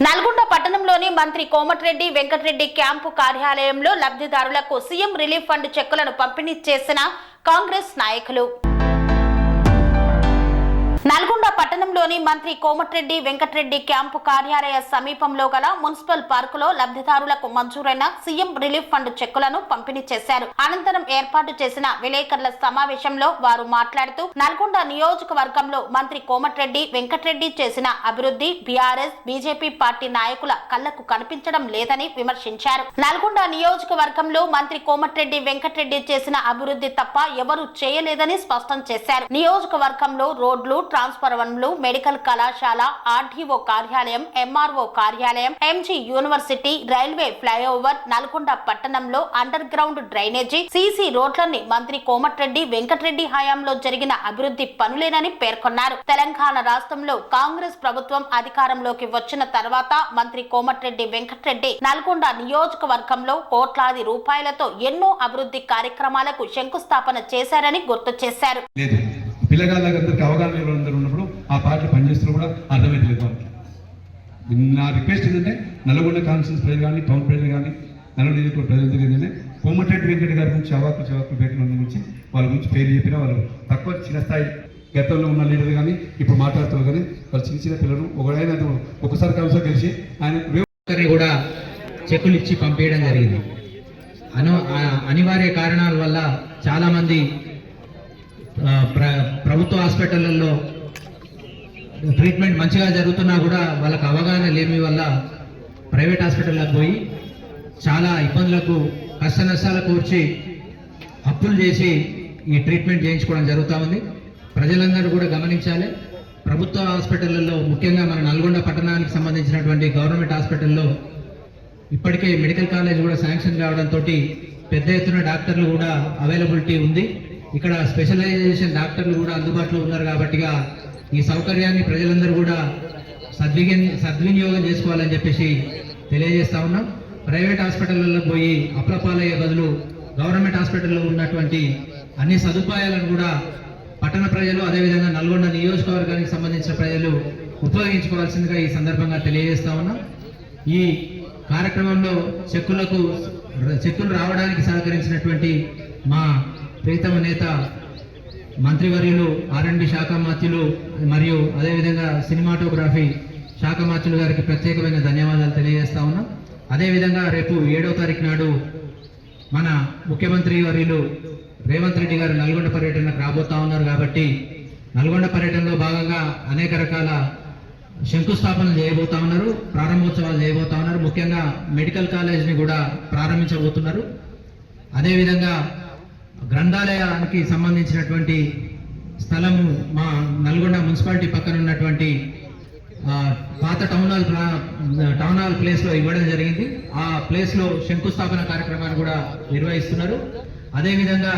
నల్గొండ పట్టణంలోని మంత్రి కోమటిరెడ్డి వెంకటరెడ్డి క్యాంపు కార్యాలయంలో లబ్ధిదారులకు సీఎం రిలీఫ్ ఫండ్ చెక్కులను పంపిణీ చేసిన కాంగ్రెస్ నాయకులు. నల్గొండ పట్టణంలోని మంత్రి కోమటిరెడ్డి వెంకటరెడ్డి క్యాంపు కార్యాలయ సమీపంలో గల మున్సిపల్ పార్కులో లబ్ధిదారులకు మంజూరైన సీఎం రిలీఫ్ ఫండ్ చెక్కులను పంపిణీ చేశారు. అనంతరం ఏర్పాటు చేసిన విలేకరుల సమావేశంలో వారు మాట్లాడుతూ నల్గొండ నియోజకవర్గంలో మంత్రి కోమటిరెడ్డి వెంకటరెడ్డి చేసిన అభివృద్ధి బీఆర్ఎస్ బీజేపీ పార్టీ నాయకుల కళ్లకు కనిపించడం లేదని విమర్శించారు. నల్గొండ నియోజకవర్గంలో మంత్రి కోమటిరెడ్డి వెంకటరెడ్డి చేసిన అభివృద్ధి తప్ప ఎవరూ చేయలేదని స్పష్టం చేశారు. నియోజకవర్గంలో రోడ్లు, ట్రాన్స్ఫార్మర్లు, మెడికల్ కళాశాల, ఆర్డీఓ కార్యాలయం, ఎంఆర్ఓ కార్యాలయం, MG university, railway flyover, Nalgonda పట్టణంలో అండర్ గ్రౌండ్ డ్రైనేజీ, సీసీ రోడ్లన్నీ మంత్రి కోమటిరెడ్డి వెంకటరెడ్డి హయాంలో జరిగిన అభివృద్ధి పనులేనని పేర్కొన్నారు. తెలంగాణ రాష్ట్రంలో కాంగ్రెస్ ప్రభుత్వం అధికారంలోకి వచ్చిన తర్వాత మంత్రి కోమటిరెడ్డి వెంకటరెడ్డి నల్గొండ నియోజకవర్గంలో కోట్లాది రూపాయలతో ఎన్నో అభివృద్ధి కార్యక్రమాలకు శంకుస్థాపన చేశారని గుర్తు చేశారు. పిల్లగాళ్ళందరికీ అవగాహన ఉన్నప్పుడు ఆ పార్టీ పనిచేస్తున్నా కూడా అర్థమైతలేదు వాళ్ళకి. నా రిక్వెస్ట్ ఏంటంటే నల్గొండ కాన్స్టిట్యూన్స్ ప్రజలు కానీ, టౌన్ ప్రజలు కానీ, నల్గొండ నియోజకవర్గ ప్రజలు ఏంటంటే కోమటిరెడ్డి వెంకట గారి గురించి చవాకులు పెట్టిన గురించి వాళ్ళ గురించి పేరు చెప్పినా వాళ్ళు తక్కువ చిన్న స్థాయి గతంలో ఉన్న లీడర్ కానీ ఇప్పుడు మాట్లాడుతారు కానీ వాళ్ళు చిన్న చిన్న పిల్లలు ఒకసారి కౌన్సిల్ గెలిచి ఆయన కూడా చెక్కులు ఇచ్చి పంపేయడం జరిగింది. అనివార్య కారణాల వల్ల చాలామంది ప్రభుత్వ హాస్పిటళ్లలో ట్రీట్మెంట్ మంచిగా జరుగుతున్నా కూడా వాళ్ళకు అవగాహన లేని వల్ల ప్రైవేట్ హాస్పిటల్లకు పోయి చాలా ఇబ్బందులకు కష్ట నష్టాలకు వచ్చి అప్పులు చేసి ఈ ట్రీట్మెంట్ చేయించుకోవడం జరుగుతూ ఉంది. ప్రజలందరూ కూడా గమనించాలి. ప్రభుత్వ హాస్పిటళ్లలో ముఖ్యంగా మన నల్గొండ పట్టణానికి సంబంధించినటువంటి గవర్నమెంట్ హాస్పిటల్లో ఇప్పటికే మెడికల్ కాలేజ్ కూడా శాంక్షన్ కావడంతో పెద్ద ఎత్తున డాక్టర్లు కూడా అవైలబిలిటీ ఉంది. ఇక్కడ స్పెషలైజేషన్ డాక్టర్లు కూడా అందుబాటులో ఉన్నారు కాబట్టిగా ఈ సౌకర్యాన్ని ప్రజలందరూ కూడా సద్వినియోగం చేసుకోవాలని చెప్పేసి తెలియజేస్తా ఉన్నాం. ప్రైవేట్ హాస్పిటల్లో పోయి అప్లపాలయ్యే బదులు గవర్నమెంట్ హాస్పిటల్లో ఉన్నటువంటి అన్ని సదుపాయాలను కూడా పట్టణ ప్రజలు అదేవిధంగా నల్గొండ నియోజకవర్గానికి సంబంధించిన ప్రజలు ఉపయోగించుకోవాల్సిందిగా ఈ సందర్భంగా తెలియజేస్తా ఉన్నాం. ఈ కార్యక్రమంలో చెక్కులు రావడానికి సహకరించినటువంటి మా ప్రీతమ నేత మంత్రివర్యులు R&D శాఖ మంత్రులు మరియు అదేవిధంగా సినిమాటోగ్రఫీ శాఖ మంత్రులు గారికి ప్రత్యేకమైన ధన్యవాదాలు తెలియజేస్తా ఉన్నాం. అదేవిధంగా రేపు 7వ తారీఖు నాడు మన ముఖ్యమంత్రి వర్యులు రేవంత్ రెడ్డి గారు నల్గొండ పర్యటనకు రాబోతా ఉన్నారు కాబట్టి నల్గొండ పర్యటనలో భాగంగా అనేక రకాల శంకుస్థాపనలు చేయబోతా ఉన్నారు, ప్రారంభోత్సవాలు చేయబోతా ఉన్నారు. ముఖ్యంగా మెడికల్ కాలేజ్ని కూడా ప్రారంభించబోతున్నారు. అదేవిధంగా గ్రంథాలయానికి సంబంధించినటువంటి స్థలము మా నల్గొండ మున్సిపాలిటీ పక్కన ఉన్నటువంటి పాత టౌన్ హాల్ ప్లేస్లో ఇవ్వడం జరిగింది. ఆ ప్లేస్లో శంకుస్థాపన కార్యక్రమాన్ని కూడా నిర్వహిస్తున్నారు. అదేవిధంగా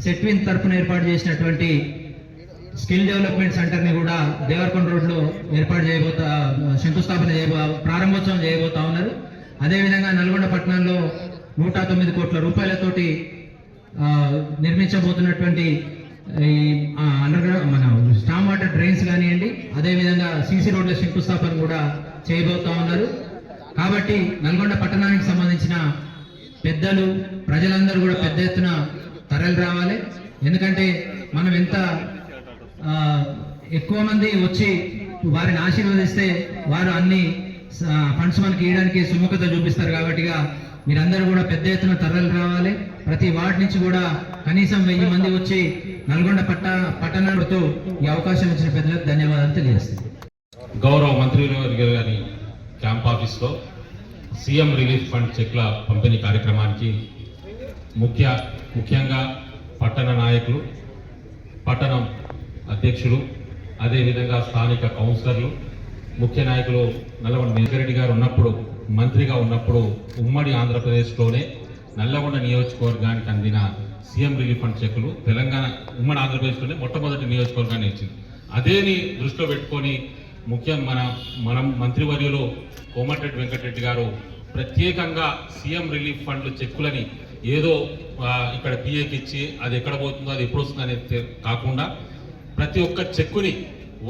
సెట్విన్ తరఫున ఏర్పాటు చేసినటువంటి స్కిల్ డెవలప్మెంట్ సెంటర్ని కూడా దేవరకొండ రోడ్లో శంకుస్థాపన ప్రారంభోత్సవం చేయబోతా ఉన్నారు. అదేవిధంగా నల్గొండ పట్టణంలో 109 కోట్ల రూపాయలతోటి నిర్మించబోతున్నటువంటి మన స్టామ్ వాటర్ డ్రైన్స్ కానివ్వండి, అదేవిధంగా సీసీ రోడ్ల శంకుస్థాపన కూడా చేయబోతా ఉన్నారు. కాబట్టి నల్గొండ పట్టణానికి సంబంధించిన పెద్దలు ప్రజలందరూ కూడా పెద్ద ఎత్తున తరలి రావాలి. ఎందుకంటే మనం ఎంత ఎక్కువ మంది వచ్చి వారిని ఆశీర్వదిస్తే వారు అన్ని ఫండ్స్ మనకి ఇవ్వడానికి సుముఖత చూపిస్తారు. కాబట్టిగా మీరందరూ కూడా పెద్ద ఎత్తున తరలి రావాలి. ప్రతి వార్డు నుంచి కూడా కనీసం 1000 మంది వచ్చి నల్గొండ పట్టణంతో ఈ అవకాశం ఇచ్చిన పెద్దలకు ధన్యవాదాలు తెలియజేస్తుంది. గౌరవ మంత్రులు గారి క్యాంప్ ఆఫీస్లో సీఎం రిలీఫ్ ఫండ్ చెక్ల పంపిణీ కార్యక్రమానికి ముఖ్యంగా పట్టణ నాయకులు, పట్టణం అధ్యక్షులు, అదేవిధంగా స్థానిక కౌన్సిలర్లు, ముఖ్య నాయకులు నల్గొండ వెంకటరెడ్డి గారు మంత్రిగా ఉన్నప్పుడు ఉమ్మడి ఆంధ్రప్రదేశ్లోనే నల్లగొండ నియోజకవర్గానికి అందిన సీఎం రిలీఫ్ ఫండ్ చెక్కులు తెలంగాణ ఉమ్మడి ఆంధ్రప్రదేశ్లోనే మొట్టమొదటి నియోజకవర్గాన్ని ఇచ్చింది. అదేని దృష్టిలో పెట్టుకొని మనం మంత్రివర్యులు కోమటిరెడ్డి వెంకటరెడ్డి గారు ప్రత్యేకంగా సీఎం రిలీఫ్ ఫండ్ చెక్కులని ఏదో ఇక్కడ పిఏకి ఇచ్చి అది ఎక్కడ పోతుందో అది ఎప్పుడు వస్తుందో అనేది కాకుండా ప్రతి ఒక్క చెక్కుని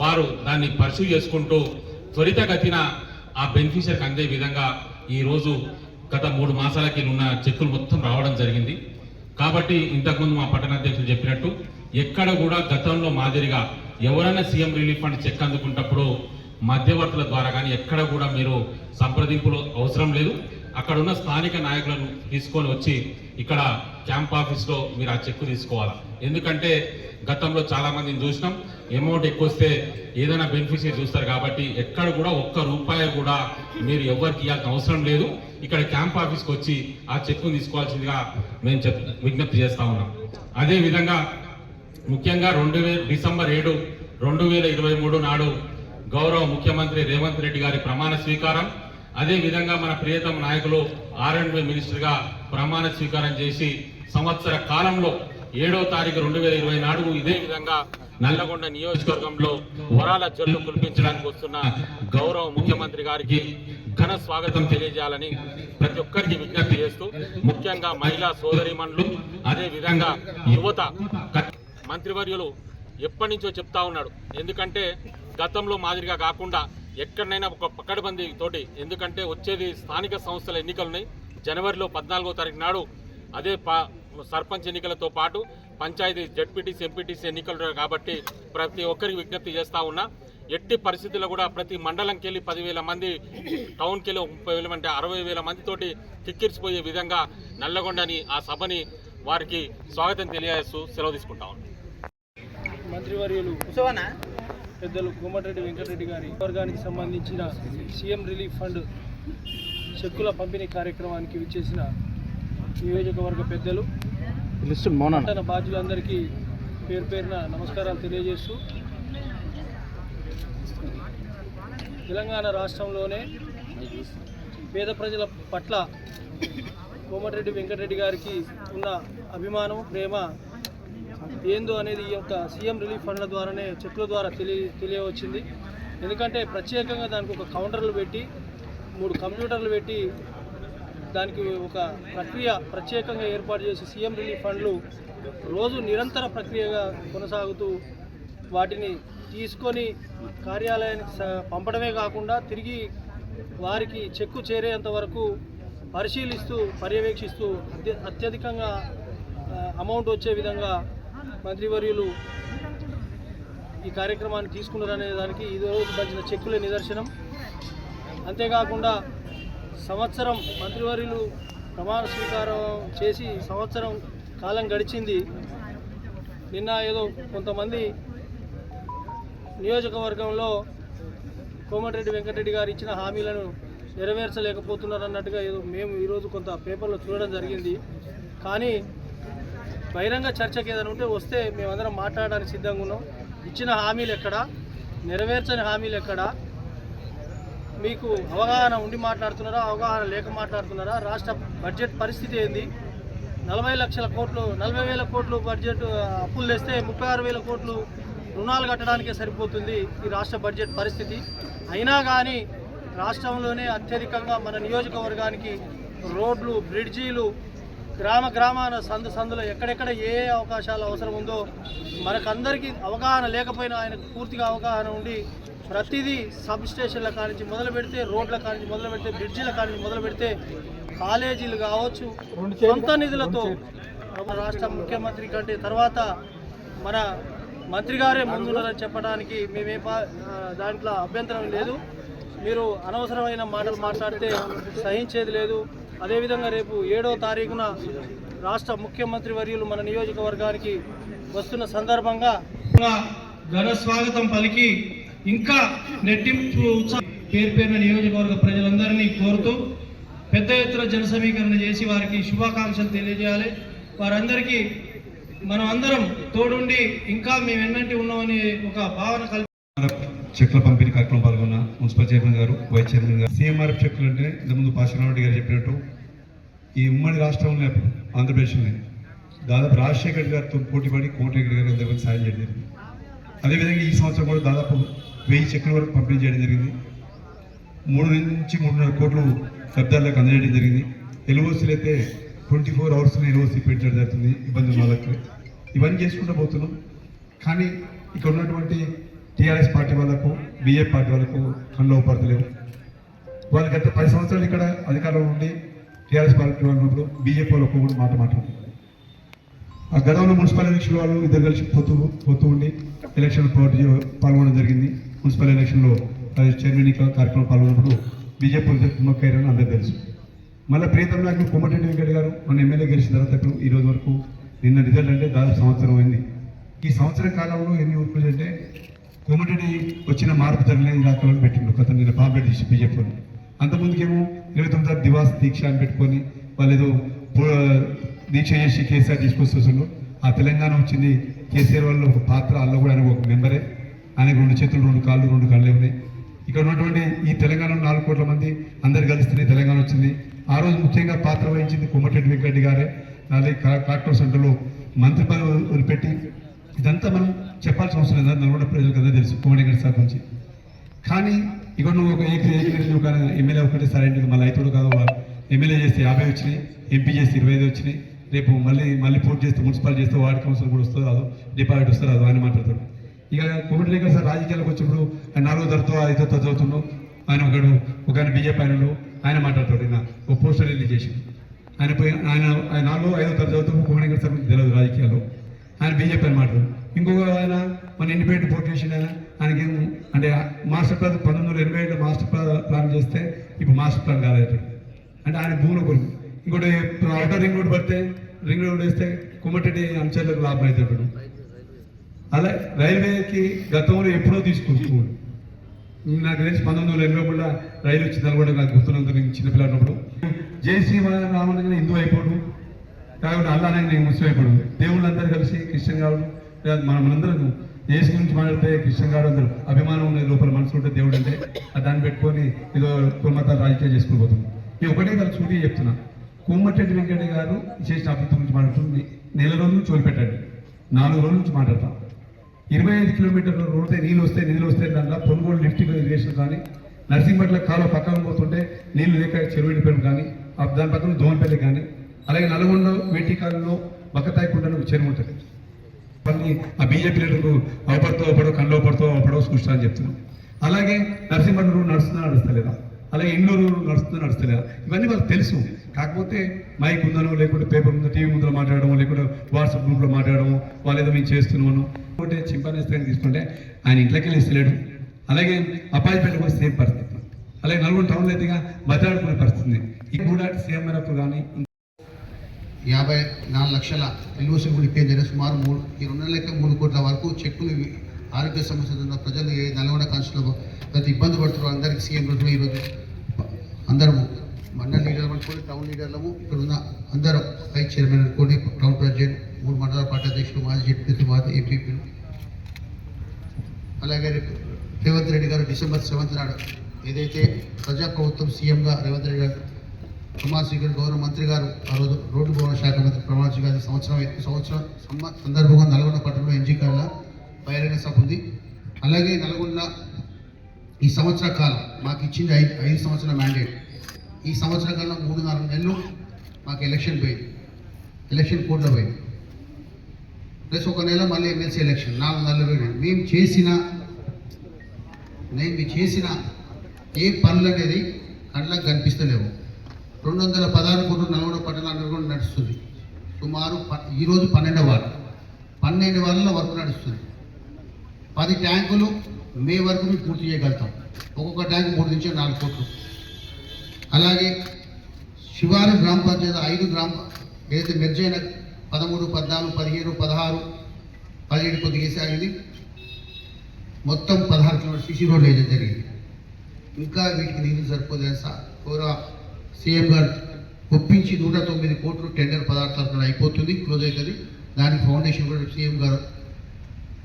వారు దాన్ని పర్సూ చేసుకుంటూ త్వరితగతిన ఆ బెనిఫిషియర్కి అందే విధంగా ఈరోజు గత 3 మాసాలకి ఉన్న చెక్కులు మొత్తం రావడం జరిగింది. కాబట్టి ఇంతకుముందు మా పట్టణ అధ్యక్షులు చెప్పినట్టు ఎక్కడ కూడా గతంలో మాదిరిగా ఎవరైనా సీఎం రిలీఫ్ ఫండ్ చెక్ అందుకున్నప్పుడు మధ్యవర్తుల ద్వారా కానీ ఎక్కడ కూడా మీరు సంప్రదింపులు అవసరం లేదు. అక్కడ ఉన్న స్థానిక నాయకులను తీసుకొని వచ్చి ఇక్కడ క్యాంప్ ఆఫీస్లో మీరు ఆ చెక్కు తీసుకోవాలి. ఎందుకంటే గతంలో చాలా మందిని చూసినాం, అమౌంట్ ఎక్కువ వస్తే ఏదైనా బెనిఫిషియరీ చూస్తారు. కాబట్టి ఎక్కడ కూడా ₹1 కూడా మీరు ఎవరికి ఇవ్వాల్సిన అవసరం లేదు. ఇక్కడ క్యాంప్ ఆఫీస్కి వచ్చి ఆ చెక్కును తీసుకోవాల్సిందిగా మేము విజ్ఞప్తి చేస్తా ఉన్నాం. అదేవిధంగా ముఖ్యంగా డిసెంబర్ 7, 2023 నాడు గౌరవ ముఖ్యమంత్రి రేవంత్ రెడ్డి గారి ప్రమాణ స్వీకారం, అదేవిధంగా మన ప్రియతమ నాయకులు R&B మినిస్టర్గా ప్రమాణ స్వీకారం చేసి సంవత్సర కాలంలో 7వ తారీఖు 2020 నాడు ఇదే విధంగా నల్లగొండ నియోజకవర్గంలో వరాల జల్లు కురిపించడానికి వస్తున్న గౌరవ ముఖ్యమంత్రి గారికి ఘన స్వాగతం తెలియజేయాలని ప్రతి ఒక్కరికి విజ్ఞప్తి చేస్తూ, ముఖ్యంగా మహిళా సోదరీమణులు అదేవిధంగా యువత మంత్రివర్యులు ఎప్పటి నుంచో చెప్తా ఉన్నాడు. ఎందుకంటే గతంలో మాదిరిగా కాకుండా ఎక్కడైనా ఒక పకడ్బందీ తోటి, ఎందుకంటే వచ్చేది స్థానిక సంస్థల ఎన్నికలున్నాయి జనవరిలో 14వ తారీఖు నాడు. అదే సర్పంచ్ ఎన్నికలతో పాటు పంచాయతీ జడ్పీటీసీ ఎంపీటీసీ ఎన్నికలు కాబట్టి ప్రతి ఒక్కరికి విజ్ఞప్తి చేస్తూ ఉన్నా, ఎట్టి పరిస్థితుల్లో కూడా ప్రతి మండలంకి వెళ్ళి 10,000 మంది, టౌన్కి వెళ్ళి 30,000 మంది, 60,000 మందితోటి కిక్కిరిసిపోయే విధంగా నల్లగొండని ఆ సభని వారికి స్వాగతం తెలియజేస్తూ సెలవు తీసుకుంటా ఉన్నాం. మంత్రివర్యులు పెద్దలు కోమటిరెడ్డి వెంకటరెడ్డి గారి వర్గానికి సంబంధించిన సీఎం రిలీఫ్ ఫండ్ చెక్కుల పంపిణీ కార్యక్రమానికి విచ్చేసిన నియోజకవర్గ పెద్దలు, పట్టణ బాధ్యులందరికీ పేరు పేరున నమస్కారాలు తెలియజేస్తూ, తెలంగాణ రాష్ట్రంలోనే పేద ప్రజల పట్ల కోమటిరెడ్డి వెంకటరెడ్డి గారికి ఉన్న అభిమానం, ప్రేమ ఏందో అనేది ఈ యొక్క సీఎం రిలీఫ్ ఫండ్ల ద్వారానే చెక్కుల ద్వారా తెలియవచ్చింది. ఎందుకంటే ప్రత్యేకంగా దానికి ఒక కౌంటర్లు పెట్టి 3 కంప్యూటర్లు పెట్టి దానికి ఒక ప్రక్రియ ప్రత్యేకంగా ఏర్పాటు చేసి సీఎం రిలీఫ్ ఫండ్లు రోజు నిరంతర ప్రక్రియగా కొనసాగుతూ వాటిని తీసుకొని కార్యాలయానికి పంపడమే కాకుండా తిరిగి వారికి చెక్కు చేరేంత వరకు పరిశీలిస్తూ పర్యవేక్షిస్తూ అత్యధికంగా అమౌంట్ వచ్చే విధంగా మంత్రివర్యులు ఈ కార్యక్రమాన్ని తీసుకున్నారనే దానికి ఈ రోజు పంచిన చెక్కులే నిదర్శనం. అంతేకాకుండా సంవత్సరం మంత్రివర్యులు ప్రమాణ స్వీకారం చేసి సంవత్సరం కాలం గడిచింది. నిన్న ఏదో కొంతమంది నియోజకవర్గంలో కోమటిరెడ్డి వెంకటరెడ్డి గారు ఇచ్చిన హామీలను నెరవేర్చలేకపోతున్నారు అన్నట్టుగా ఏదో మేము ఈరోజు కొంత పేపర్లో చూడడం జరిగింది. కానీ బహిరంగ చర్చకి ఏదైనా ఉంటే వస్తే మేమందరం మాట్లాడడానికి సిద్ధంగా ఉన్నాం. ఇచ్చిన హామీలు ఎక్కడా, నెరవేర్చని హామీలు ఎక్కడా, మీకు అవగాహన ఉండి మాట్లాడుతున్నారా, అవగాహన లేక మాట్లాడుతున్నారా, రాష్ట్ర బడ్జెట్ పరిస్థితి ఏంది, 40,000 కోట్లు బడ్జెట్ అప్పులు తెస్తే 36,000 కోట్లు రుణాలు కట్టడానికే సరిపోతుంది ఈ రాష్ట్ర బడ్జెట్ పరిస్థితి. అయినా కానీ రాష్ట్రంలోనే అత్యధికంగా మన నియోజకవర్గానికి రోడ్లు, బ్రిడ్జీలు, గ్రామాన సందులో ఎక్కడెక్కడ ఏ అవకాశాలు అవసరం ఉందో మనకందరికీ అవగాహన లేకపోయినా ఆయనకు పూర్తిగా అవగాహన ఉండి ప్రతిదీ సబ్ స్టేషన్ల కానించి మొదలు పెడితే, రోడ్ల కానించి మొదలు పెడితే, బ్రిడ్జీల కానించి మొదలు పెడితే, కాలేజీలు కావచ్చు సొంత నిధులతో రాష్ట్ర ముఖ్యమంత్రి కంటే తర్వాత మన మంత్రి గారే ముందున్నారని చెప్పడానికి మేమే దాంట్లో అభ్యంతరం లేదు. మీరు అనవసరమైన మాటలు మాట్లాడితే సహించేది లేదు. అదేవిధంగా రేపు 7వ తారీఖున రాష్ట్ర ముఖ్యమంత్రి వర్యులు మన నియోజకవర్గానికి వస్తున్న సందర్భంగా ఘన స్వాగతం పలికి ఇంకా నెట్టింపు పేరుపేరున నియోజకవర్గ ప్రజలందరినీ కోరుతూ పెద్ద ఎత్తున జన సమీకరణ చేసి వారికి శుభాకాంక్షలు తెలియజేయాలి. వారందరికీ మనం అందరం తోడుండి ఇంకా మేము ఎన్నంటి ఉన్నామని ఒక భావన చెక్కుల పంపిణీ కార్యక్రమం పాల్గొన్న మున్సిపల్ చైర్మన్ గారు, వైస్ చైర్మన్ గారు. సీఎంఆర్ఎఫ్ చెక్కులు అంటే ఇంతకుముందు పాశ్వనారెడ్డి గారు చెప్పినట్టు ఈ ఉమ్మడి రాష్ట్రంలో ఆంధ్రప్రదేశ్లోనే దాదాపు రాజశేఖర్ గారితో పోటీపడి కోమటిరెడ్డి గారు అందరికీ సాయం చేయడం జరిగింది. అదేవిధంగా ఈ సంవత్సరం కూడా దాదాపు 1000 చెక్కుల వరకు పంపిణీ చేయడం జరిగింది. 3 నుంచి 3.5 కోట్లు లబ్ధారులకు అందజేయడం జరిగింది. ఎల్ఓసీలు అయితే 24 hours ఎల్ఓసీ పెట్టడం జరుగుతుంది ఇబ్బంది వాళ్ళకి. ఇవన్నీ చేసుకుంటూ పోతున్నాం. కానీ ఇక్కడ ఉన్నటువంటి టీఆర్ఎస్ పార్టీ వాళ్ళకు, బీజేపీ పార్టీ వాళ్ళకు కళ్ళు పడతలేవు. వాళ్ళు గత 10 సంవత్సరాలు ఇక్కడ అధికారంలో ఉండి టీఆర్ఎస్ పార్టీ ఉన్నప్పుడు బీజేపీ వాళ్ళు ఒక్కొక్కటి మాట మాట్లాడారు. ఆ గతంలో మున్సిపల్ ఎలక్షన్ వాళ్ళు ఇద్దరు కలిసి పోతూ ఉండి ఎలక్షన్ పాల్గొనడం జరిగింది. మున్సిపల్ ఎలక్షన్లో చైర్మన్ కార్యక్రమం పాల్గొన్నప్పుడు బీజేపీ కుమ్మక్కయ్యారని అందరూ తెలుసు. మళ్ళీ ప్రీతం నాయకులు కోమటిరెడ్డి వెంకట గారు మన ఎమ్మెల్యే గెలిచిన తర్వాత ఇప్పుడు ఈ రోజు వరకు నిన్న రిజల్ట్ అంటే దాదాపు సంవత్సరం అయింది. ఈ సంవత్సర కాలంలో ఎన్ని ఊరుకులు అంటే కోమటిరెడ్డి వచ్చిన మార్పు జరిగిన ఇలాకాలను పెట్టిండు. గత నిన్న పాంప్లెట్ తీసి బీజేపీ వాళ్ళు. అంతకుముందుకేమో 29 దివాస్ దీక్ష అని పెట్టుకొని వాళ్ళు ఏదో దీక్ష చేసి కేసీఆర్ తీసుకొస్తున్నారు. ఆ తెలంగాణ వచ్చింది కేసీఆర్ వాళ్ళు ఒక పాత్ర, అందులో కూడా ఆయన ఒక మెంబరే. ఆయనకు 2 చేతులు 2 కాళ్ళు 2 కళ్ళే ఉన్నాయి. ఇక్కడ ఉన్నటువంటి ఈ తెలంగాణలో 4 కోట్ల మంది అందరు కలిస్తేనే తెలంగాణ వచ్చింది. ఆ రోజు ముఖ్యంగా పాత్ర వహించింది కోమటిరెడ్డి వెంకటరెడ్డి గారే. అలాగే కాక్టూర్ సెంటర్లో మంత్రి పదవి వదిలిపెట్టి ఇదంతా మనం చెప్పాల్సిన అవసరం లేదు, నల్గొండ ప్రజలకు అందరూ తెలుసు కోమటిరెడ్డి సార్ గురించి. కానీ ఇక్కడ నువ్వు ఒక ఒక ఎమ్మెల్యే ఒకటే సరైనది, మళ్ళీ అవుతాడు కాదు. ఎమ్మెల్యే చేస్తే 50 వచ్చినాయి, ఎంపీ చేస్తే 25 వచ్చినాయి. రేపు మళ్ళీ పోటీ చేస్తే మున్సిపల్ చేస్తే వార్డు కౌన్సిల్ కూడా వస్తుంది రాదు, డిపాజిట్ వస్తుంది రాదు అని మాట్లాడతాడు. ఇక కోమటిరెడ్డి సార్ రాజకీయాలకు వచ్చినప్పుడు 4వ తరగతితో 5వ తరగతి చదువుతున్నావు ఆయన ఒక బీజేపీ ఆయన మాట్లాడతాడు. ఆయన ఒక పోస్టర్ రిలీజ్ చేసి ఆయన 4వ 5వ తరగతి చదువుతూ కోమటిరెడ్డి సార్ తెలియదు రాజకీయాల్లో, ఆయన బీజేపీ అని మాట్లాడు. ఇంకొక ఆయన మన ఇండిపెండెంట్ పోటీ చేసిన ఆయనకి అంటే మాస్టర్ ప్లాన్ 1987లో మాస్టర్ ప్లాన్ చేస్తే ఇప్పుడు మాస్టర్ ప్లాన్ కాలేదు అంటే ఆయన భూముల కొరకు. ఇంకోటి అవుటర్ రింగ్ రోడ్ పడితే రింగ్ రోడ్ వేస్తే కోమటిరెడ్డి అంశాలకు లాభం అవుతాడు. అలా రైల్వేకి గతంలో ఎప్పుడో తీసుకుంటున్నాడు. నాకు తెలిసి 1983లో రైలు వచ్చిందని కూడా నాకు గుర్తున్నంత చిన్నపిల్ల ఉన్నప్పుడు జై శ్రీరామన్ హిందూ అయిపోడు కాబట్టి అల్లానే నేను ముస్లిం అయిపోడు. దేవుళ్ళందరూ కలిసి క్రిస్టియన్ కావడం మనందరం దేశం గురించి మాట్లాడితే క్రిస్టియన్ కావడం అందరూ అభిమానం ఉన్నది లోపల మనసు ఉంటే దేవుడు అంటే దాన్ని పెట్టుకొని ఏదో కులమతాలు రాజకీయాలు చేసుకుని పోతుంది. నేను ఒకటే వాళ్ళు చూడి చెప్తున్నా, కోమటిరెడ్డి వెంకట గారు చేసిన అభివృద్ధి గురించి మాట్లాడుతుంది. 1 రోజుల నుంచి వదిలిపెట్టండి, 4 రోజుల నుంచి మాట్లాడతాం. 25 కిలోమీటర్ల రోడ్తే నీళ్ళు వస్తే దాంట్లో పొనుగోలు లిఫ్ట్ ఇరిగేషన్ కానీ నర్సింగ్పట్ల కాలువ పక్కన పోతుంటే నీళ్లు లేక చెరువు ఎండిపోయాం కానీ దాని పక్కన దోమపల్లి కానీ అలాగే నల్గొండ వేటికాలలో బక్కతాయికుండా ఒక చెరువు ఉంటుంది. మళ్ళీ ఆ బీజేపీ లీడర్కు అవపడో కళ్ళు అవపడో సృష్టి అని చెప్తున్నాం. అలాగే నర్సింగ్పట్ల రోడ్ నడుస్తలేదా, అలాగే ఇండోర్ నడుస్తలేదా, ఇవన్నీ వాళ్ళకి తెలుసు. కాకపోతే మైక్ ఉందనో లేకుంటే పేపర్ ఉందో టీవీ ముందులో మాట్లాడము లేకుంటే వాట్సాప్ గ్రూప్లో మాట్లాడము వాళ్ళు ఏదో మేము చేస్తున్నాను ఒకటే చింపానేస్తాయని తీసుకుంటే ఆయన ఇంట్లోకి వెళ్ళి ఇస్తలేడు. అలాగే అపాయిపేట కూడా సేమ్ పరిస్థితి. అలాగే నల్గొండ టౌన్లో అయితే బతాడుకునే పరిస్థితి. ఇది కూడా సీఎం మేరకు కానీ 54 లక్షల ఎల్ఓసి కూడా ఇప్పేందుకు సుమారు 2 నెలలకే 3 కోట్ల వరకు చెక్కులు ఆరోగ్య సమస్యలు ఉన్న ప్రజలు నల్గొండ కాన్స్టిట్యూన్సీలో ప్రతి ఇబ్బంది పడుతున్నారు. అందరికీ సీఎం రోజులో ఈరోజు అందరము మండల లీడర్లు అనుకోండి, టౌన్ లీడర్లము, ఇక్కడ ఉన్న అందరం వైస్ చైర్మన్ అనుకోండి, టౌన్ ప్రెసిడెంట్, 3 మండల పార్టీ అధ్యక్షులు, మాజీ జెడ్పీసీ, మాజీ ఎంపీపీలు, అలాగే రేవంత్ రెడ్డి గారు డిసెంబర్ 7th నాడు ఏదైతే ప్రజాప్రభుత్వం సీఎంగా రేవంత్ రెడ్డి గారు ప్రమాణ స్వీకారం గౌరవ మంత్రి గారు ఆ రోజు రోడ్డు భవన శాఖ మంత్రి ప్రమాణ స్వీకారం సంవత్సరం సందర్భంగా నల్గొండ పట్టణంలో ఎన్జీకాల బహిరంగ సభ ఉంది. అలాగే నల్గొండ ఈ సంవత్సర కాలం మాకు ఇచ్చింది 5 సంవత్సరాల మ్యాండేట్. ఈ సంవత్సర కాలం 3-4 నెలలు మాకు ఎలక్షన్ పోయింది, ఎలక్షన్ కోడ్లో పోయింది, ప్లస్ 1 నెల మళ్ళీ ఎమ్మెల్సీ ఎలక్షన్ 4 నెలలు పోయింది. నేను చేసిన ఏ పనులు అనేది కళ్ళకు కనిపిస్తలేవు. 216 కోట్లు నల్గొండ పట్టణాలు కూడా నడుస్తుంది. సుమారు ఈరోజు 12వ వార్డు 12 వార్డుల వర్క్ నడుస్తుంది. 10 ట్యాంకులు మే వరకు పూర్తి చేయగలుగుతాం. ఒక్కొక్క ట్యాంకు 3 నుంచి 4 కోట్లు. అలాగే శివారు గ్రామ పంచాయతీ 5 ఏదైతే మెర్జ్ అయిన 13, 14, 15, 16, 17 కొద్దిగా వేసి ఆగింది. మొత్తం 16 కిలోమీటర్ సీసీ రోడ్లు వేయడం జరిగింది. ఇంకా వీటికి నీళ్ళు సరిపోలేదు సార్. గౌరవ సీఎం గారు ఒప్పించి 109 కోట్లు టెండర్ 16 తారీఖున అయిపోతుంది, క్లోజ్ అవుతుంది. దానికి ఫౌండేషన్ కూడా సీఎం గారు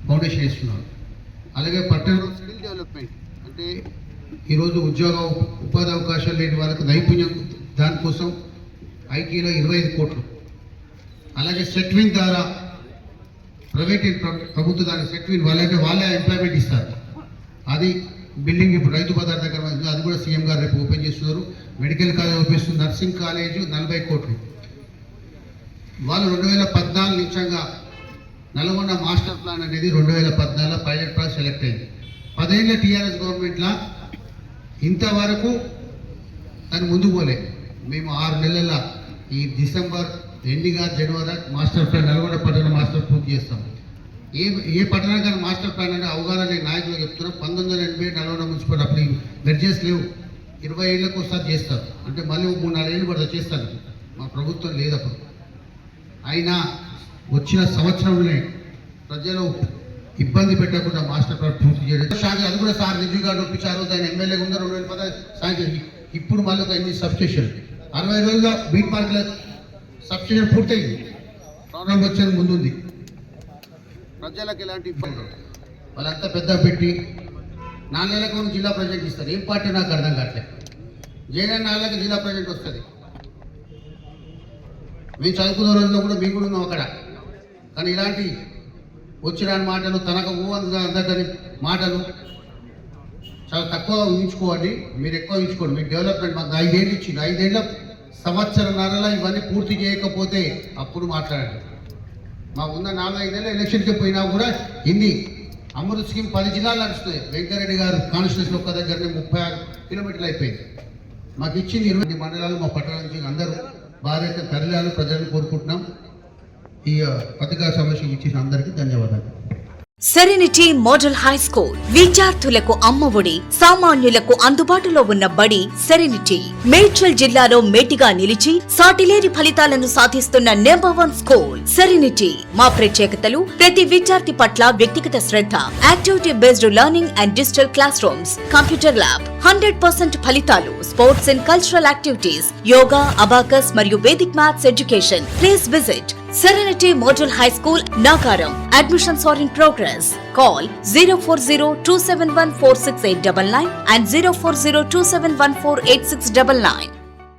ఫౌండేషన్ వేస్తున్నారు. అలాగే పట్టణంలో స్కిల్ డెవలప్మెంట్ అంటే ఈరోజు ఉపాధి అవకాశాలు లేని వాళ్ళకు నైపుణ్యం దానికోసం ఐటీలో 25 కోట్లు. అలాగే సెట్విన్ ద్వారా ప్రైవేట్ ప్రభుత్వ దానికి సెట్విన్ వాళ్ళే ఎంప్లాయ్మెంట్ ఇస్తారు. అది బిల్డింగ్ ఇప్పుడు రైతు బజార్ దగ్గర అది కూడా సీఎం గారు రేపు ఓపెన్ చేస్తున్నారు. మెడికల్ కాలేజ్ ఓపెన్ చేస్తున్నారు. నర్సింగ్ కాలేజ్ 40 కోట్లు. వాళ్ళు 2014 నిజంగా నల్గొండ మాస్టర్ ప్లాన్ అనేది 2014 పైలట్ ప్రాజెక్ట్ సెలెక్ట్ అయింది. 10 ఏళ్ళ టీఆర్ఎస్ గవర్నమెంట్లో ఇంతవరకు కానీ ముందుకు పోలే. మేము 6 నెలల ఈ డిసెంబర్ ఎండింగ్ జనవరి మాస్టర్ ప్లాన్ నల్గొండ పట్టణ మాస్టర్ పూర్తి చేస్తాం. ఏ పట్టణానికి మాస్టర్ ప్లాన్ అంటే అవగాహన లేని నాయకులు చెప్తున్నాం. 1980 నల్గొండ మున్సిపల్ అప్పుడు బడ్జెట్స్ లేవు, 20 ఏళ్ళకు ఒకసారి చేస్తారు. అంటే మళ్ళీ 3-4 ఏళ్ళు కూడా చేస్తాను. మా ప్రభుత్వం లేదు అప్పుడు. అయినా వచ్చిన సంవత్సరంలోనే ప్రజలు ఇబ్బంది పెట్టకుండా మాస్టర్ ప్లాన్ పూర్తి చేయడం, అది కూడా సార్ నిజు గారు ఒప్పించారు. దాని ఎమ్మెల్యేగా ఉన్న 2010 సాయంత్రం. ఇప్పుడు మళ్ళీ ఒక 8 సబ్స్టేషన్ 60 రోజులుగా బీట్ పార్క్ల సబ్స్టేషన్ పూర్తయింది. ప్రారంభం వచ్చేది ముందుంది. ప్రజలకు ఎలాంటి ఇబ్బంది వాళ్ళంతా పెద్ద పెట్టి 4 నెలలకు జిల్లా ప్రెసిడెంట్ ఇస్తారు. ఏం పార్టీ నాకు అర్థం కావట్లేదు. జగన్ 4 నెలలకు జిల్లా ప్రెసిడెంట్ వస్తుంది. మేము చదువుకున్న రోజుల్లో కూడా మేము కూడా ఉన్నాం అక్కడ. కానీ ఇలాంటి వచ్చిన మాటలు తనకు అందరి మాటలు చాలా తక్కువ ఊహించుకోండి. మీరు ఎక్కువ ఊహించుకోండి. మీకు డెవలప్మెంట్ మాకు 5 ఏళ్ళు ఇచ్చింది. 5 ఏళ్ళ సంవత్సరంన్నరలో ఇవన్నీ పూర్తి చేయకపోతే అప్పుడు మాట్లాడండి. మాకున్న 4-5 నెలల ఎలక్షన్కి పోయినా కూడా ఇన్ని అమృత్ స్కీమ్ 10 జిల్లాలు నడుస్తున్నాయి. వెంకరెడ్డి గారు కాన్స్టిట్యూషన్ ఒక్క దగ్గరనే 36 కిలోమీటర్లు అయిపోయింది. మాకు ఇచ్చింది 20 మండలాలు. మా పట్టణం నుంచి అందరూ భారత తరలియాలు ప్రజలను కోరుకుంటున్నాం. ఈ పత్రికా సమస్య ఇచ్చిన అందరికీ ధన్యవాదాలు. సెరెనిటీ మోడల్ హై స్కూల్ విద్యార్థులకు అమ్మఒడి, సామాన్యులకు అందుబాటులో ఉన్న బడి సెరెనిటీ. మేడ్చల్ జిల్లాలో మేటిగా నిలిచి సాటిలేని ఫలితాలను సాధిస్తున్న #1 స్కూల్ సెరెనిటీ. మా ప్రత్యేకతలు ప్రతి విద్యార్థి పట్ల వ్యక్తిగత శ్రద్ధ, activity based learning and digital classrooms, computer lab, 100% ఫలితాలు, sports and cultural activities, yoga, abacus మరియు Vedic maths education. Please visit Serenity Model High School, Nagaram. Admissions are in progress. Call 040-271-46899 and 040-271-48699.